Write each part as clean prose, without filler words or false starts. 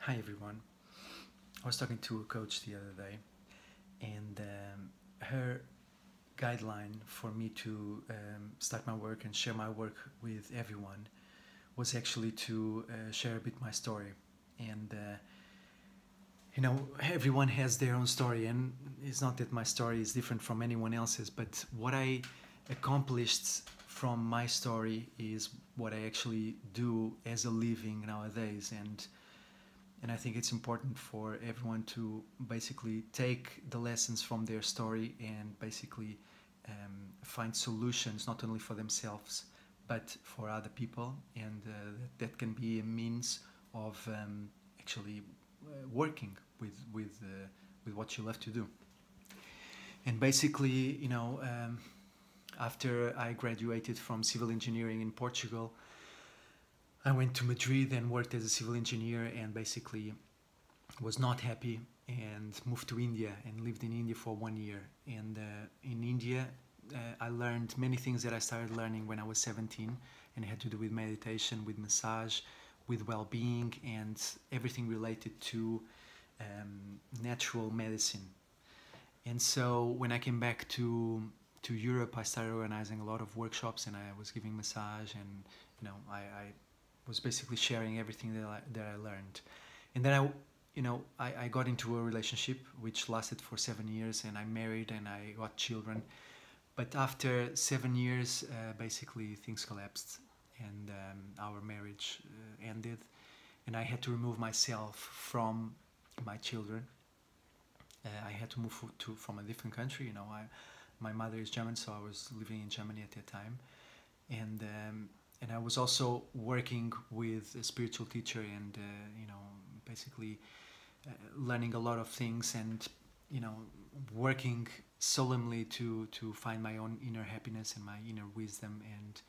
Hi everyone. I was talking to a coach the other day, and her guideline for me to start my work and share my work with everyone was actually to share a bit my story. And everyone has their own story, and it's not that my story is different from anyone else's, but what I accomplished from my story is what I actually do as a living nowadays. And I think it's important for everyone to basically take the lessons from their story and basically find solutions not only for themselves but for other people, and that can be a means of actually working with what you love to do. And basically, after I graduated from civil engineering in Portugal, I went to Madrid and worked as a civil engineer, and basically was not happy and moved to India and lived in India for 1 year. And in India, I learned many things that I started learning when I was 17, and it had to do with meditation, with massage, with well-being, and everything related to natural medicine. And so when I came back to Europe, I started organizing a lot of workshops, and I was giving massage, and I was basically sharing everything that I learned. And then I got into a relationship which lasted for 7 years, and I married and I got children. But after 7 years, basically things collapsed, and our marriage ended, and I had to remove myself from my children. I had to move from a different country. My mother is German, so I was living in Germany at that time, and I was also working with a spiritual teacher, and basically learning a lot of things, and working solemnly to find my own inner happiness and my inner wisdom and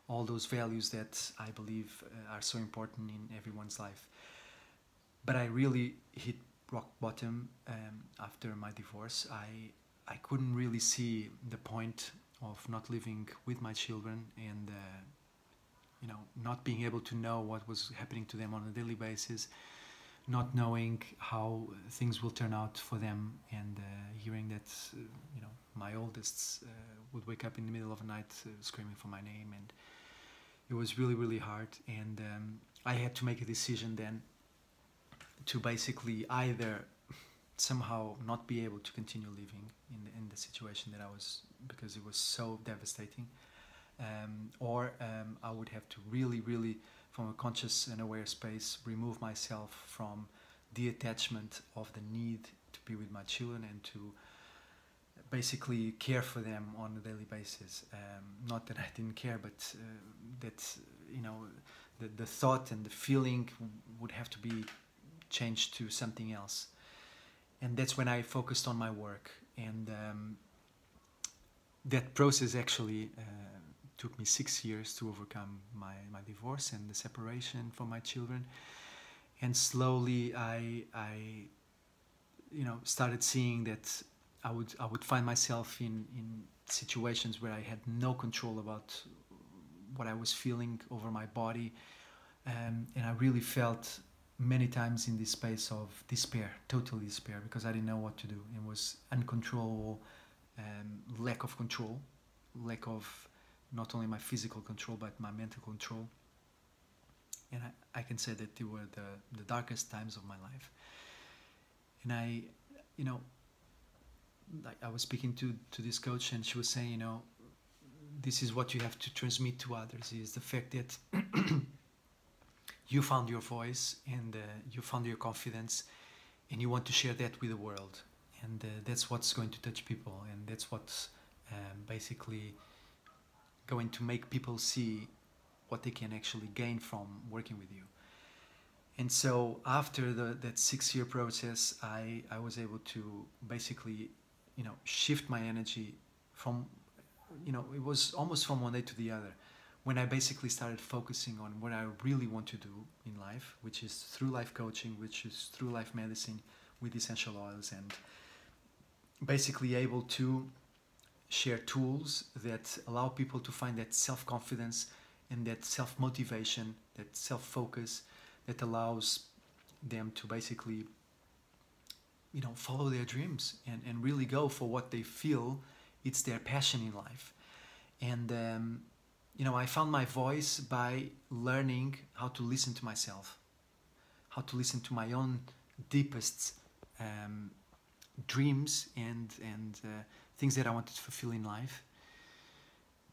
all those values that I believe are so important in everyone's life. But I really hit rock bottom after my divorce. I couldn't really see the point of not living with my children, and not being able to know what was happening to them on a daily basis, not knowing how things will turn out for them, and hearing that my oldest would wake up in the middle of the night screaming for my name, and it was really, really hard. And I had to make a decision then to basically either somehow not be able to continue living in the situation that I was, because it was so devastating, or I would have to really, really, from a conscious and aware space, remove myself from the attachment of the need to be with my children and to basically care for them on a daily basis. Not that I didn't care, but that the thought and the feeling would have to be changed to something else. And that's when I focused on my work, and that process actually took me 6 years to overcome my divorce and the separation from my children. And slowly I started seeing that I would find myself in situations where I had no control about what I was feeling over my body, and I really felt many times in this space of despair, total despair, because I didn't know what to do. It was uncontrollable, lack of control, lack of not only my physical control but my mental control. And I can say that they were the darkest times of my life. And I was speaking to this coach, and she was saying, this is what you have to transmit to others, is the fact that you found your voice, and you found your confidence, and you want to share that with the world. And that's what's going to touch people, and that's what's basically going to make people see what they can actually gain from working with you. And so after that 6-year process, I was able to basically shift my energy from, it was almost from one day to the other, when I basically started focusing on what I really want to do in life, which is through life coaching, which is through life medicine with essential oils, and basically able to share tools that allow people to find that self-confidence and that self-motivation, that self-focus, that allows them to basically, you know, follow their dreams and really go for what they feel it's their passion in life. And you know, I found my voice by learning how to listen to myself, how to listen to my own deepest dreams and things that I wanted to fulfill in life,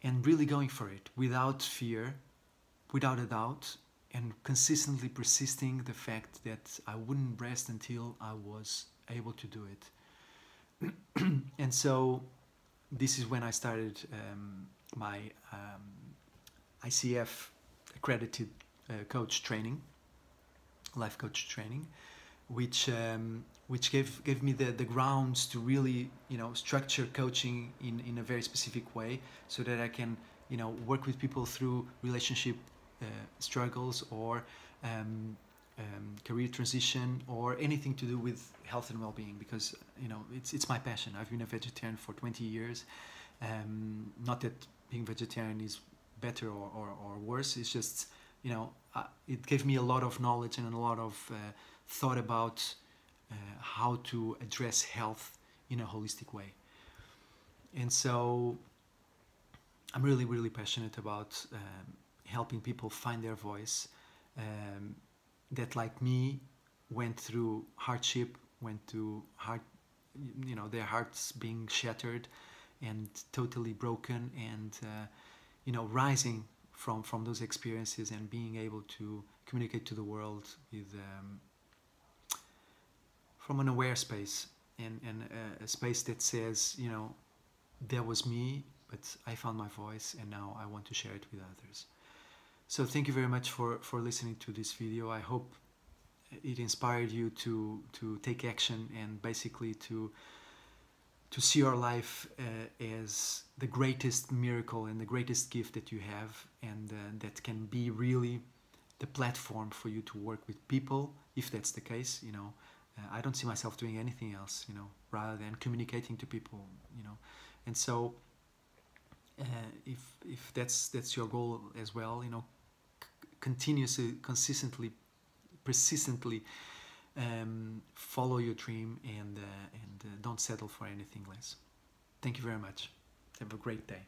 and really going for it without fear, without a doubt, and consistently persisting the fact that I wouldn't rest until I was able to do it. And so this is when I started my ICF accredited coach training, life coach training, which gave me the grounds to really, you know, structure coaching in a very specific way, so that I can, you know, work with people through relationship struggles or career transition or anything to do with health and well-being, because, you know, it's my passion. I've been a vegetarian for 20 years. Not that being vegetarian is better or worse, it's just, you know, it gave me a lot of knowledge and a lot of thought about how to address health in a holistic way. And so I'm really, really passionate about helping people find their voice, that, like me, went through hardship, went through you know, their hearts being shattered and totally broken, and you know, rising from those experiences and being able to communicate to the world with from an aware space, and a space that says, you know, that was me, but I found my voice and now I want to share it with others. So thank you very much for listening to this video. I hope it inspired you to take action and basically to see your life as the greatest miracle and the greatest gift that you have, and that can be really the platform for you to work with people, if that's the case. You know, I don't see myself doing anything else, you know, rather than communicating to people, you know. And so if that's your goal as well, you know, continuously, consistently, persistently follow your dream, and don't settle for anything less. Thank you very much. Have a great day.